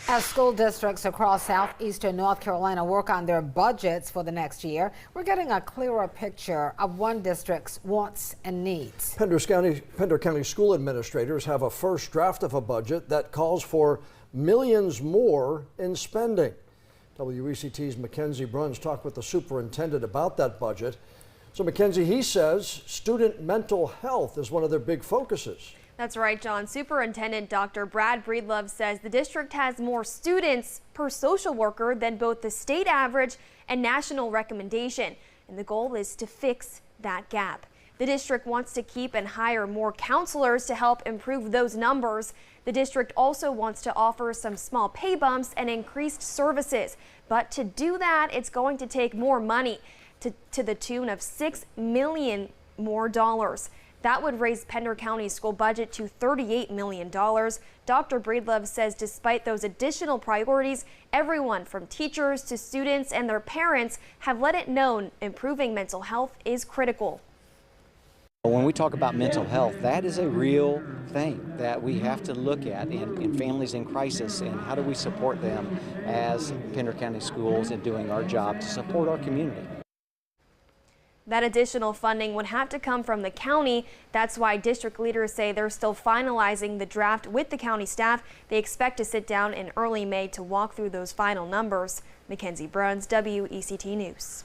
As school districts across southeastern North Carolina work on their budgets for the next year, we're getting a clearer picture of one district's wants and needs. Pender County School administrators have a first draft of a budget that calls for millions more in spending. WECT's Mackenzie Bruns talked with the superintendent about that budget. So Mackenzie, he says student mental health is one of their big focuses. That's right, John. Superintendent Dr. Brad Breedlove says the district has more students per social worker than both the state average and national recommendation. And the goal is to fix that gap. The district wants to keep and hire more counselors to help improve those numbers. The district also wants to offer some small pay bumps and increased services. But to do that, it's going to take more money to the tune of $6 million more dollars. That would raise Pender County school budget to $38 million. Dr. Breedlove says despite those additional priorities, everyone from teachers to students and their parents have let it known improving mental health is critical. When we talk about mental health, that is a real thing that we have to look at in families in crisis, and how do we support them as Pender County Schools in doing our job to support our community. That additional funding would have to come from the county. That's why district leaders say they're still finalizing the draft with the county staff. They expect to sit down in early May to walk through those final numbers. Mackenzie Bruns, WECT News.